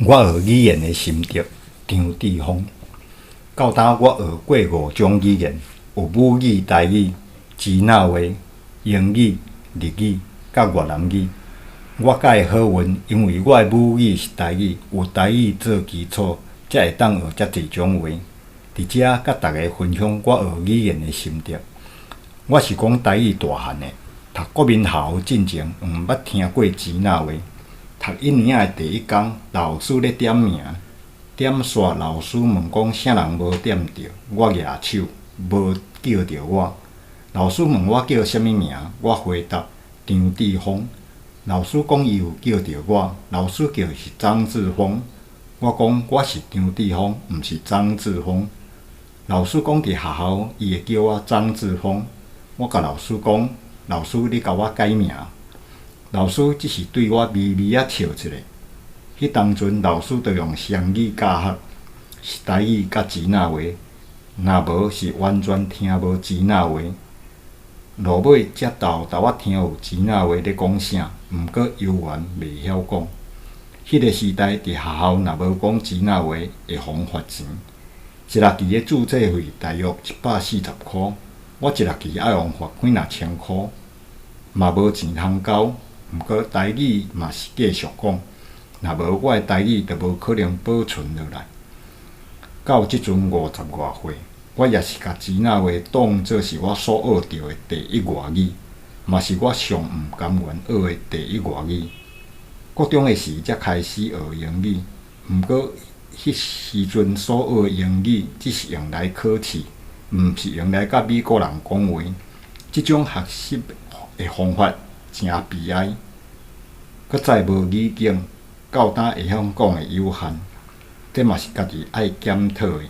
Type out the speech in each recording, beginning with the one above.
我学语言的心得，张志峰。到今我学过5种语言，有母语、台语、支那话、英语、日语、甲越南语。我介好运，因为我的母语是台语，有台语做基础，才会当学遮侪种话。伫遮甲大家分享我学语言的心得。我是讲台语大汉的，读国民校进前，捌听过支那话。读1年的第1天，老师咧点名，点煞老师问讲啥人无点着，我举手无叫着我。老师问我叫啥物名，我回答张志峰。老师讲伊有叫着我，老师叫是张志峰。我讲我是张志峰，毋是张志峰。老师讲伫学校伊会叫我张志峰。我甲老师讲，老师你甲我改名。老师只是对我微微啊笑一下。迄当阵老师就用双语教学，是台语甲支那话，若无是完全听无支那话。落尾才豆豆仔听有支那话咧讲啥，毋过犹原袂晓讲。迄个时代伫学校若无讲支那话，会罚钱。一学期的注册费大约140箍，我一学期爱用罚几若千箍，嘛无钱通交。毋过台语嘛是继续讲，若无我的台语就无可能保存落来。到即阵50外岁，我也是甲支那话当作是我所学着的第一外语，嘛是我上毋甘愿学的第一外语。国中的时才开始学英语，毋过迄时阵所学的英语只是用来考试，毋是用来甲美国人讲话。即种学习的方法真悲哀，搁再无语境，到今会晓讲的有限，这嘛是家己爱检讨的。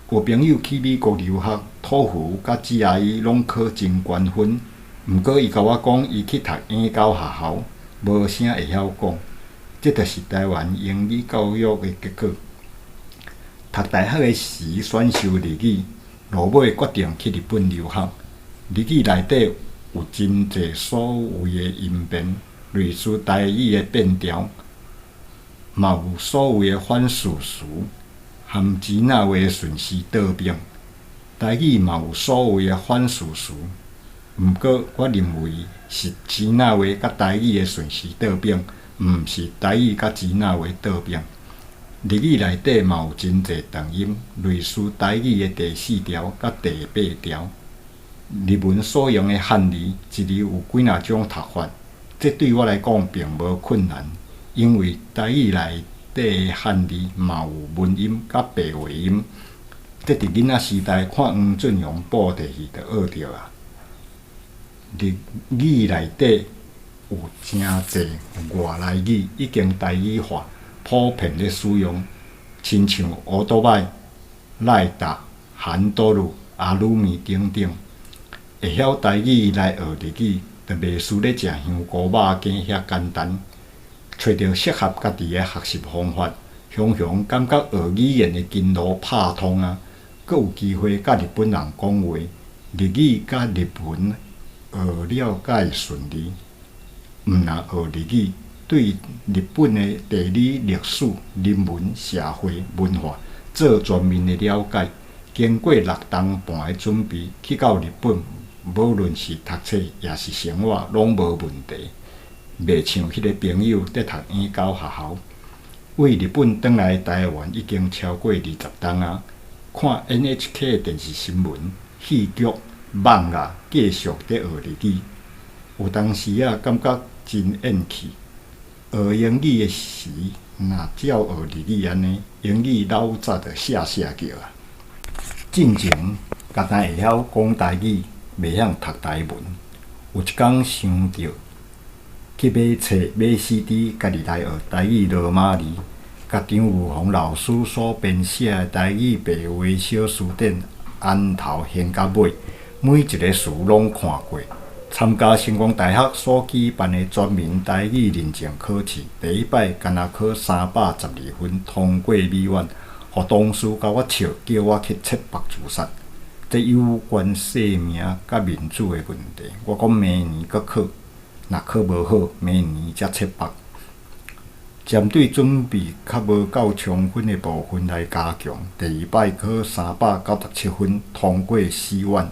有朋友去美国留学，托福甲 GRE 拢考真高分，毋过伊甲我讲，伊去读英教学校，无啥会晓讲。这就是台湾英语教育的结果。读大学的时选修日语，落尾决定去日本留学。日语内底有真侪所谓的音变，类似台语的变调，嘛有所谓的反事词，含支那话的顺时倒变。台语嘛有所谓的反事词，毋过我认为是支那话甲台语的顺时倒变，毋是台语甲支那话倒变。日语内底嘛有真侪长音，类似台语的第4条甲第8条。日文所用的汉字，一字有几若种读法，这对我来讲并无困难，因为台语内底的汉字嘛有文音甲白话音，这伫囡仔时代看黄俊雄播电视就学着啊。日语内底有真侪外来语已经台语化，普遍咧使用，亲像乌多摆、赖达、韩多鲁、阿鲁米等等。会晓台语来学日语，就袂输咧食香菇肉羹遐简单。找到适合家己的学习方法，常常感觉学语言的经路拍通啊，阁有机会甲日本人讲话。日语甲日文学了解顺利。毋若学日语，对日本的地理、历史、人文、社会、文化做全面的了解。经过6冬半的准备，去到日本。无论是读册也是生活，拢无问题。袂像迄个朋友伫读英教学校，为日本转来台湾已经超过20冬啊！看 NHK 的电视新闻、戏剧、网啊，继续伫学日语。有当时啊，感觉真厌气。学英语的时，若照学日语安尼，英语老早就写叫啊。进前，敢若会晓讲台语。袂晓读台文，有一天想着去买册、买 CD， 家己来学台语罗马字，甲张武宏老师所编写的台语白话小词典，按头掀到尾，每一个词拢看过。参加成功大学所举办的全民台语认证考试，第一摆敢若考312分，通过美院，互同事甲我笑，叫我去切腹自杀。这有关生命甲民主的问题，我讲明年搁考，若考无好，明年才切腹。针对准备较无够充分的部分来加强。第二摆考397分，通过4院。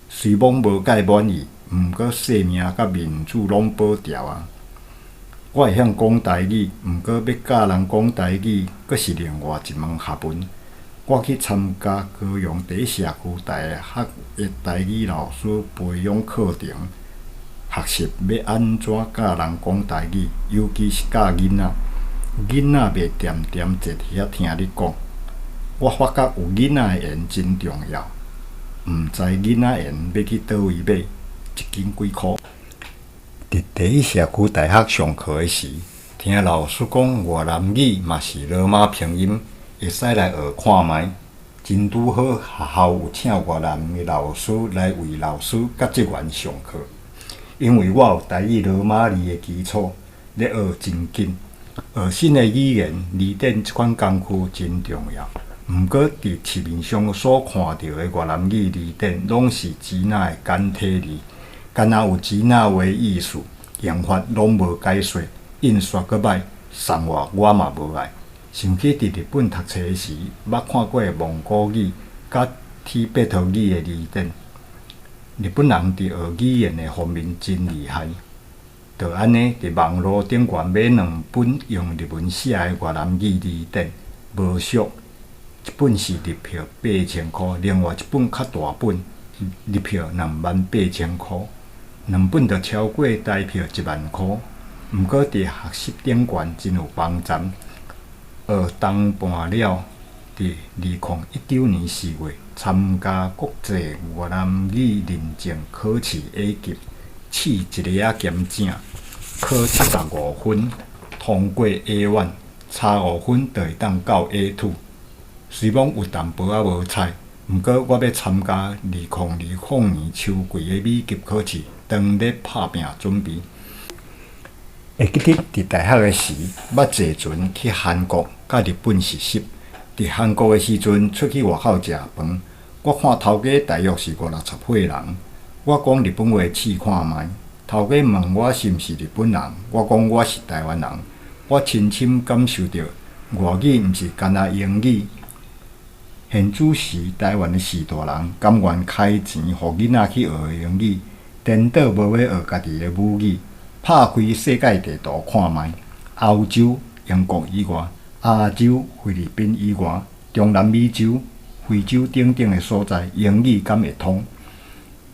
虽罔无介满意，毋过姓名甲面子拢保条啊。我会晓讲台语，毋过要教人讲台语，阁是另外一门学问。我去参加高雄第一社区大学的台语老师培养课程，学习要安怎教人讲台语，尤其是教囡仔。囡仔袂恬恬坐遐听你讲。我发觉有囡仔的言真重要，毋知囡仔言要去倒位买，一斤几箍。伫第一社区大学上课时，听老师讲越南语嘛是罗马拼音，会使来学看卖。真拄好，学校有请越南的老师来为老师甲职员上课。因为我有台语罗马字的基础，咧学真紧。学新的语言字典即款工具真重要。毋过伫市面上所看到的越南语字典，拢是支那的简体字。敢若有支那话意思，用法拢无解说，印刷阁歹，送我嘛无爱。想起伫日本读册时，捌看过蒙古语甲提贝特语的字典。日本人伫学语言的方面真厉害。就安尼，伫网络顶悬买2本用日文写的越南语字典，无俗。一本是日票8000块，另外一本较大本，日票28000块。2本就超过台票10000块。毋过伫学习顶悬真有帮助。学当半了，伫2019年4月参加国际越南语认证考试 A 级，试一个仔检证，考75分，通过 A1， 差5分就会当到 A2。虽讲有淡薄仔无彩，毋过我要参加2020年秋季的美级考试，当咧拍拼准备。会记得伫大学的时，捌坐船去韩国甲日本实习。伫韩国的时阵，出去外口食饭，我看头家大约是50-60岁人。我讲日本话试看卖，头家问我是毋是日本人，我讲我是台湾人。我深深感受到外语毋是干那英语。现主时台湾的士大人甘愿开钱，互囡仔去学英语，颠倒无要学家己的母语。拍开世界地图看卖，欧洲、英国以外，亚洲、菲律宾以外，中南美洲、非洲等等的所在，英语敢会通？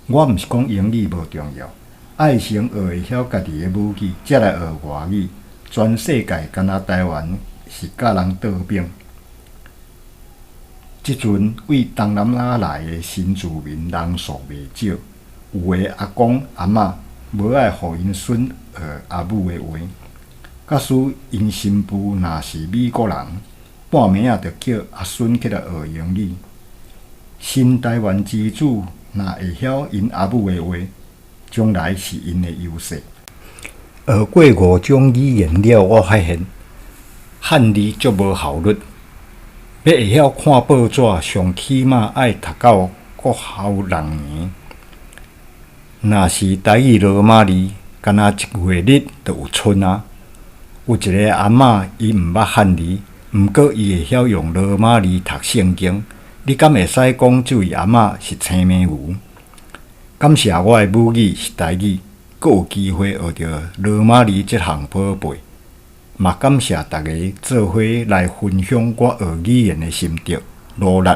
我毋是讲英语无重要，爱先学会晓家己的母语，才来学外语。全世界敢若台湾是甲人倒饼。即阵为东南亚来的新住民人数袂少，有的阿公阿嬷无爱互因孙学阿母的话。假使因新妇若是美国人，半暝仔就叫阿孙起来学英语。新台湾之子若会晓因阿母的话，将来是因的优势。学过5种语言了，我发现汉字足无效率。要会晓看报纸，上起码爱读到国校6年。若是台语罗马字，敢若一月日就有春啊。有一个阿嬷，伊毋捌汉字，毋过伊会晓用罗马字读圣经。你敢会使讲这位阿嬷是青眉牛？感谢我的母语是台语，阁有机会学到罗马字这项宝贝。嘛感谢大家做伙来分享我学语言的心得，努力。